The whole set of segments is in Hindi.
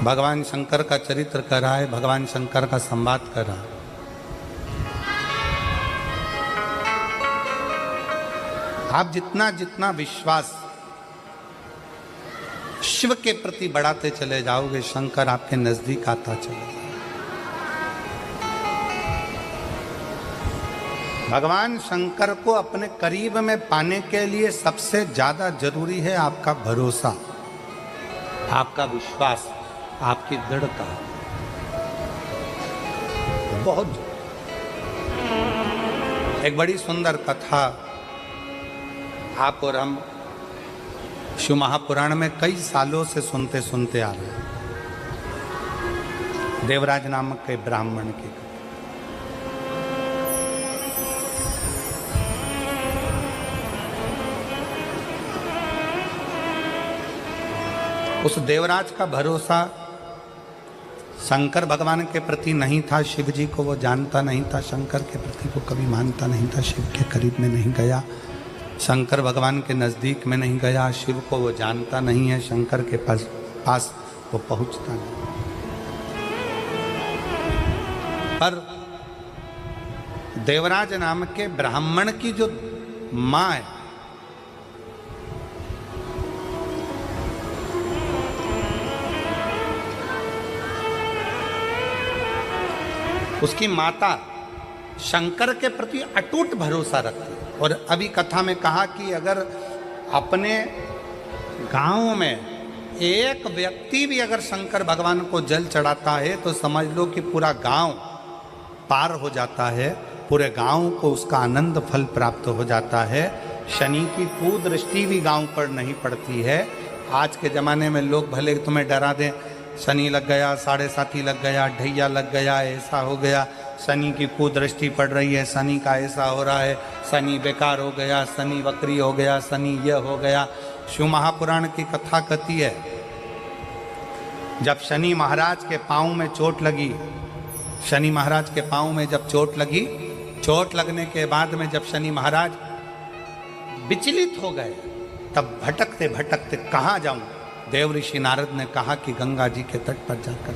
भगवान शंकर का चरित्र कर रहा है, भगवान शंकर का संवाद कर रहा है। आप जितना जितना विश्वास शिव के प्रति बढ़ाते चले जाओगे, शंकर आपके नजदीक आता चले जाएगा। भगवान शंकर को अपने करीब में पाने के लिए सबसे ज्यादा जरूरी है आपका भरोसा, आपका विश्वास, आपकी दृढ़ता। बहुत एक बड़ी सुंदर कथा आप और हम शिव महापुराण में कई सालों से सुनते सुनते आ रहे हैं। देवराज नामक के ब्राह्मण की कथा। उस देवराज का भरोसा शंकर भगवान के प्रति नहीं था, शिव जी को वो जानता नहीं था, शंकर के प्रति वो कभी मानता नहीं था, शिव के करीब में नहीं गया, शंकर भगवान के नज़दीक में नहीं गया, शिव को वो जानता नहीं है, शंकर के पास वो पहुंचता नहीं। पर देवराज नाम के ब्राह्मण की जो माँ है, उसकी माता शंकर के प्रति अटूट भरोसा रखती है। और अभी कथा में कहा कि अगर अपने गांव में एक व्यक्ति भी अगर शंकर भगवान को जल चढ़ाता है तो समझ लो कि पूरा गांव पार हो जाता है, पूरे गांव को उसका आनंद फल प्राप्त हो जाता है। शनि की कुदृष्टि भी गांव पर नहीं पड़ती है। आज के ज़माने में लोग भले तुम्हें डरा दें, शनि लग गया, साढ़े साथी लग गया, ढैया लग गया, ऐसा हो गया, शनि की कुदृष्टि पड़ रही है, शनि का ऐसा हो रहा है, शनि बेकार हो गया, शनि वक्री हो गया, शनि यह हो गया। शिव महापुराण की कथा कहती है जब शनि महाराज के पाँव में चोट लगी, शनि महाराज के पाँव में जब चोट लगी, चोट लगने के बाद में जब शनि महाराज विचलित हो गए, तब भटकते भटकते कहाँ जाऊं, देव ऋषि नारद ने कहा कि गंगा जी के तट पर जाकर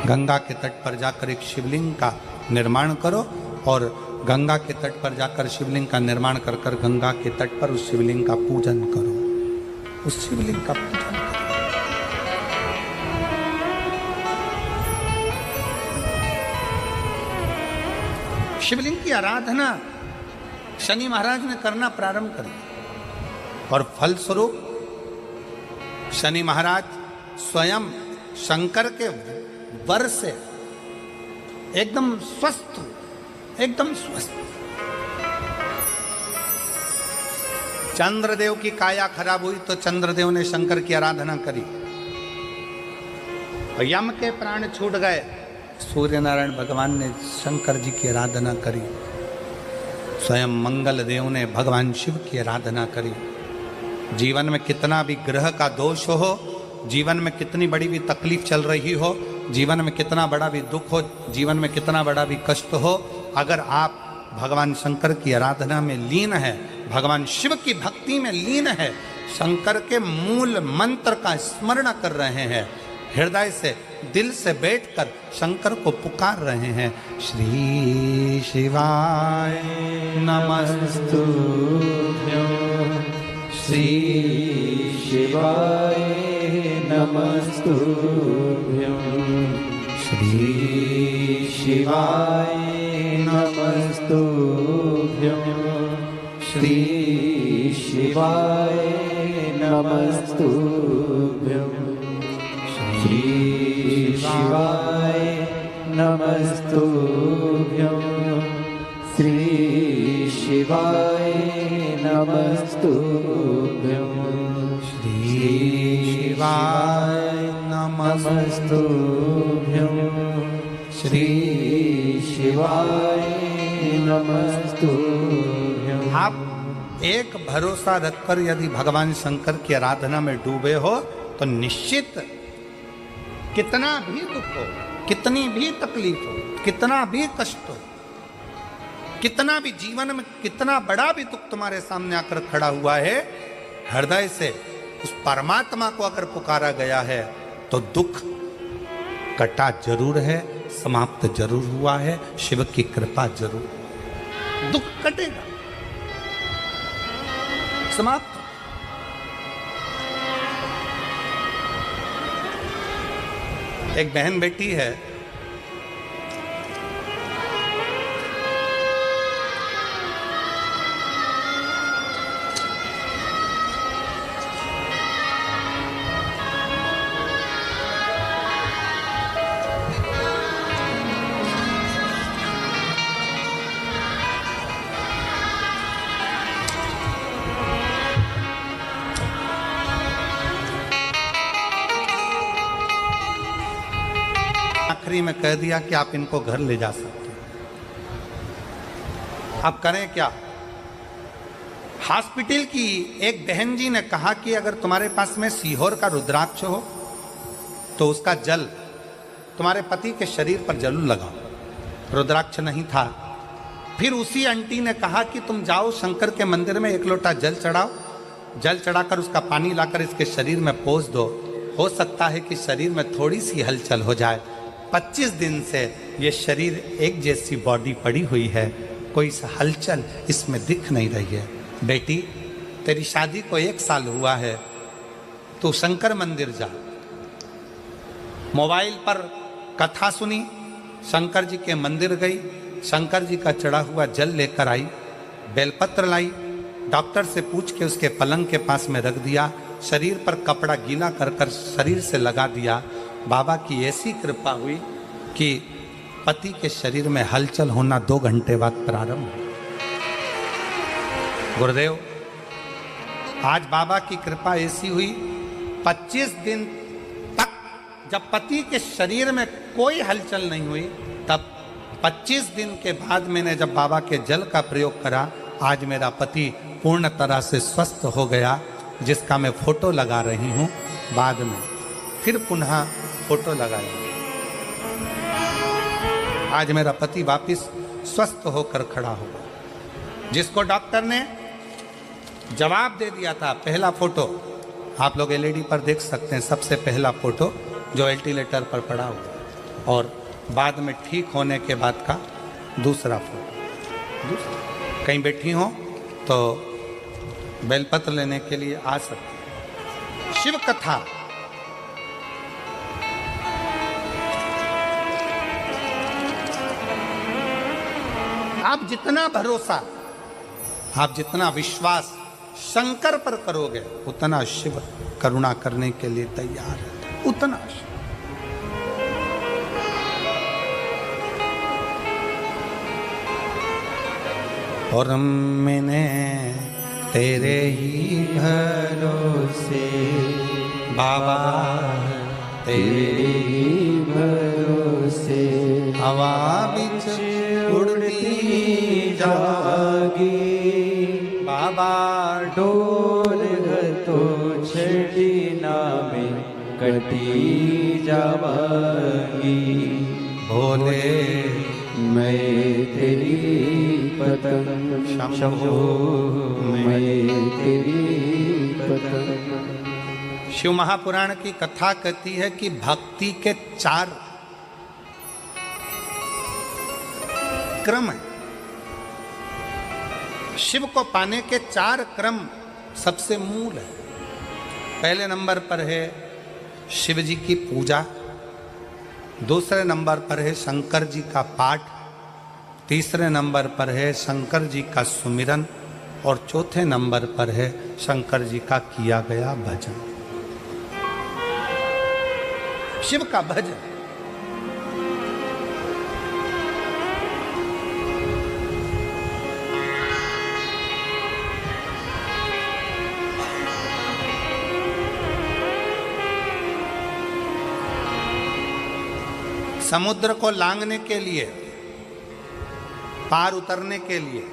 गंगा के तट पर जाकर एक शिवलिंग का निर्माण करो और गंगा के तट पर जाकर शिवलिंग का निर्माण कर कर गंगा के तट पर उस शिवलिंग का पूजन करो, उस शिवलिंग का पूजन करो। शिवलिंग की आराधना शनि महाराज ने करना प्रारंभ कर दिया और फलस्वरूप शनि महाराज स्वयं शंकर के वर से एकदम स्वस्थ, एकदम स्वस्थ। चंद्रदेव की काया खराब हुई तो चंद्रदेव ने शंकर की आराधना करी, यम के प्राण छूट गए, सूर्य नारायण भगवान ने शंकर जी की आराधना करी, स्वयं मंगल देव ने भगवान शिव की आराधना करी। जीवन में कितना भी ग्रह का दोष हो, जीवन में कितनी बड़ी भी तकलीफ चल रही हो, जीवन में कितना बड़ा भी दुख हो, जीवन में कितना बड़ा भी कष्ट हो, अगर आप भगवान शंकर की आराधना में लीन है, भगवान शिव की भक्ति में लीन है, शंकर के मूल मंत्र का स्मरण कर रहे हैं, हृदय से दिल से बैठकर शंकर को पुकार रहे हैं, श्री शिवाय नमस्तुभ्यं, श्री शिवाय नमस्तुभ्यं, श्री शिवाय नमस्तुभ्यं, श्री शिवाय नमस्तुभ्यं, श्री शिवाय नमस्तुभ्यं, श्री शिवाय नमस्तुभ्यं, श्री शिवाय नमस्तुभ्यं, श्री शिवाय नमस्तुभ्यं। आप एक भरोसा रखकर यदि भगवान शंकर की आराधना में डूबे हो तो निश्चित कितना भी दुख हो, कितनी भी तकलीफ हो, कितना भी कष्ट हो, कितना भी जीवन में कितना बड़ा भी दुख तुम्हारे सामने आकर खड़ा हुआ है, हृदय से उस परमात्मा को अगर पुकारा गया है तो दुख कटा जरूर है, समाप्त जरूर हुआ है, शिव की कृपा जरूर, दुख कटेगा, समाप्त। एक बहन बेटी है, आखिरी में कह दिया कि आप इनको घर ले जा सकते हैं। आप करें क्या? हॉस्पिटल की एक बहन जी ने कहा कि अगर तुम्हारे पास में सीहोर का रुद्राक्ष हो तो उसका जल तुम्हारे पति के शरीर पर जरूर लगाओ। रुद्राक्ष नहीं था। फिर उसी आंटी ने कहा कि तुम जाओ शंकर के मंदिर में एक लोटा जल चढ़ाओ, जल चढ़ाकर उसका पानी लाकर इसके शरीर में पोंछ दो, हो सकता है कि शरीर में थोड़ी सी हलचल हो जाए। 25 दिन से ये शरीर एक जैसी बॉडी पड़ी हुई है, कोई हलचल इसमें दिख नहीं रही है। बेटी, तेरी शादी को 1 साल हुआ है, तू शंकर मंदिर जा। मोबाइल पर कथा सुनी, शंकर जी के मंदिर गई, शंकर जी का चढ़ा हुआ जल लेकर आई, बेलपत्र लाई, डॉक्टर से पूछ के उसके पलंग के पास में रख दिया, शरीर पर कपड़ा गीला कर कर शरीर से लगा दिया। बाबा की ऐसी कृपा हुई कि पति के शरीर में हलचल होना 2 घंटे बाद प्रारंभ हुआ। गुरुदेव, आज बाबा की कृपा ऐसी हुई, 25 दिन तक जब पति के शरीर में कोई हलचल नहीं हुई, तब 25 दिन के बाद मैंने जब बाबा के जल का प्रयोग करा, आज मेरा पति पूर्ण तरह से स्वस्थ हो गया, जिसका मैं फोटो लगा रही हूँ। बाद में फिर पुनः फोटो लगाया। आज मेरा पति वापिस स्वस्थ होकर खड़ा होगा। जिसको डॉक्टर ने जवाब दे दिया था, पहला फोटो आप लोग एलईडी पर देख सकते हैं, सबसे पहला फोटो जो वेंटिलेटर पर पड़ा हुआ, और बाद में ठीक होने के बाद का दूसरा फोटो। कहीं बैठी हो तो बेलपत्र लेने के लिए आ सकते। शिव कथा आप जितना भरोसा, आप जितना विश्वास शंकर पर करोगे, उतना शिव करुणा करने के लिए तैयार है, उतना शिव। और मैंने तेरे ही भरोसे बाबा, तेरे ही भरोसे हवा बिच उड़ती जागी, बाबा डोर तो छड़ी नामे कटी जावागी। भोले मैं तेरी पतंग शंभो, मैं तेरी पतंग। शिव महापुराण की कथा कहती है कि भक्ति के 4 क्रम है। शिव को पाने के 4 क्रम सबसे मूल है। पहले नंबर पर है शिव जी की पूजा, दूसरे नंबर पर है शंकर जी का पाठ, तीसरे नंबर पर है शंकर जी का सुमिरन, और चौथे नंबर पर है शंकर जी का किया गया भजन। शिव का भजन। समुद्र को लांघने के लिए, पार उतरने के लिए,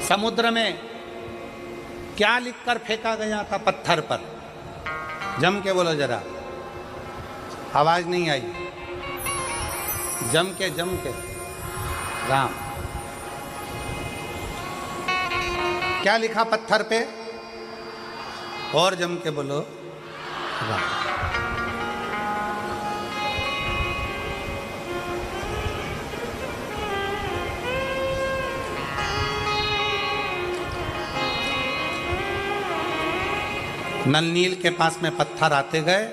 समुद्र में क्या लिखकर फेंका गया था पत्थर पर? जम के बोलो जरा, आवाज नहीं आई। जम के राम। क्या लिखा पत्थर पे? और जम के बोलो राम। नल नील के पास में पत्थर आते गए,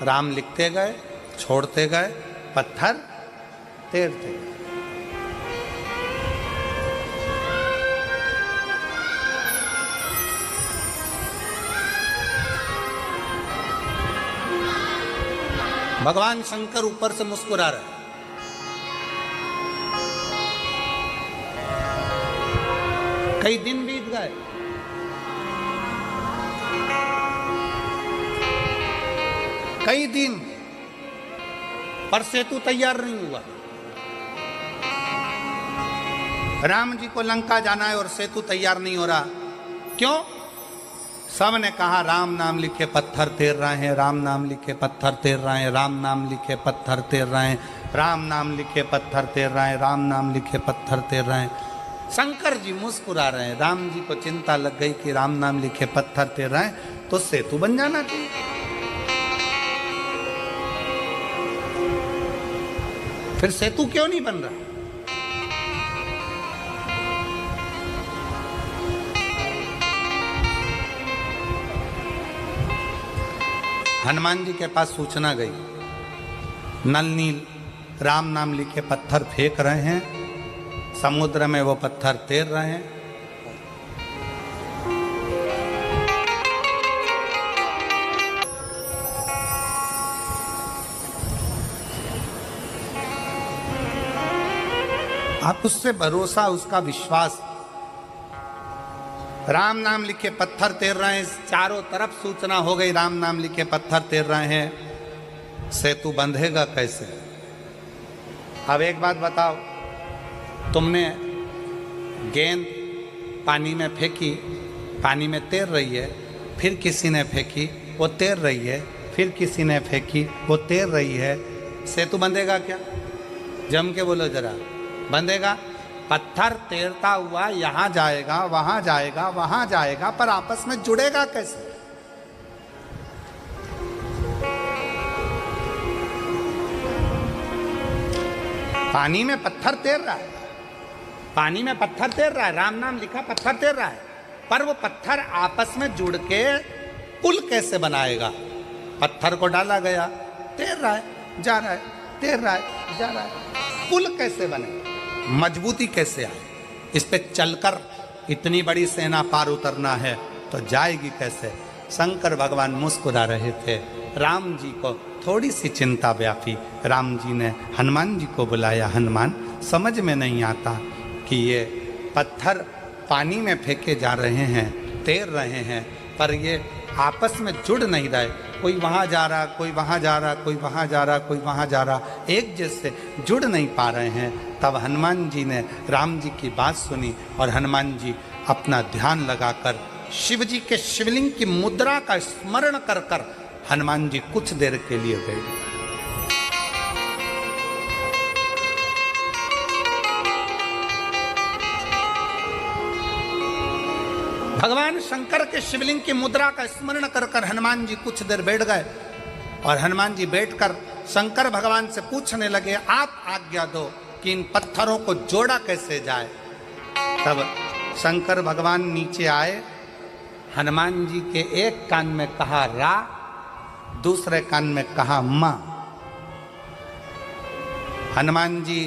राम लिखते गए, छोड़ते गए, पत्थर तैरते गए। भगवान शंकर ऊपर से मुस्कुरा रहे। कई दिन बीत गए, कई दिन, पर सेतु तैयार नहीं हुआ। राम जी को लंका जाना है और सेतु तैयार नहीं हो रहा। क्यों? सब ने कहा राम नाम लिखे पत्थर तैर रहे हैं, राम नाम लिखे पत्थर तैर रहे हैं, राम नाम लिखे पत्थर तैर रहे हैं, राम नाम लिखे पत्थर तैर रहे हैं, राम नाम लिखे पत्थर तैर रहे हैं। शंकर जी मुस्कुरा रहे हैं। राम जी को चिंता लग गई कि राम नाम लिखे पत्थर तैर रहे हैं तो सेतु बन जाना चाहिए। फिर सेतु क्यों नहीं बन रहा? हनुमान जी के पास सूचना गई, नल नील राम नाम लिखे पत्थर फेंक रहे हैं, समुद्र में वो पत्थर तैर रहे हैं। आप उससे भरोसा, उसका विश्वास, राम नाम लिखे पत्थर तैर रहे हैं, चारों तरफ सूचना हो गई राम नाम लिखे पत्थर तैर रहे हैं, सेतु बंधेगा कैसे? अब एक बात बताओ, तुमने गेंद पानी में फेंकी, पानी में तैर रही है, फिर किसी ने फेंकी, वो तैर रही है, फिर किसी ने फेंकी, वो तैर रही है, सेतु बंधेगा क्या? जम के बोलो जरा, बंधेगा? पत्थर तैरता हुआ यहां जाएगा, वहां जाएगा, वहां जाएगा, पर आपस में जुड़ेगा कैसे? पानी में पत्थर तैर रहा है, पानी में पत्थर तैर रहा है, राम नाम लिखा पत्थर तैर रहा है, पर वो पत्थर आपस में जुड़ के पुल कैसे बनाएगा? पत्थर को डाला गया, तैर रहा है, जा रहा है, तैर रहा है, जा रहा है, पुल कैसे बने? मजबूती कैसे आए? इस पे चलकर इतनी बड़ी सेना पार उतरना है तो जाएगी कैसे? शंकर भगवान मुस्कुरा रहे थे। राम जी को थोड़ी सी चिंता व्यापी। राम जी ने हनुमान जी को बुलाया, हनुमान समझ में नहीं आता कि ये पत्थर पानी में फेंके जा रहे हैं, तैर रहे हैं, पर ये आपस में जुड़ नहीं रहे, कोई वहाँ जा रहा, कोई वहाँ जा रहा, कोई वहाँ जा रहा, कोई वहाँ जा रहा, एक जैसे जुड़ नहीं पा रहे हैं। तब हनुमान जी ने राम जी की बात सुनी और हनुमान जी अपना ध्यान लगाकर शिव जी के शिवलिंग की मुद्रा का स्मरण कर कर हनुमान जी कुछ देर के लिए बैठ गए। भगवान शंकर के शिवलिंग की मुद्रा का स्मरण कर कर हनुमान जी कुछ देर बैठ गए और हनुमान जी बैठकर शंकर भगवान से पूछने लगे, आप आज्ञा दो कि इन पत्थरों को जोड़ा कैसे जाए। तब शंकर भगवान नीचे आए, हनुमान जी के एक कान में कहा रा, दूसरे कान में कहा मां। हनुमान जी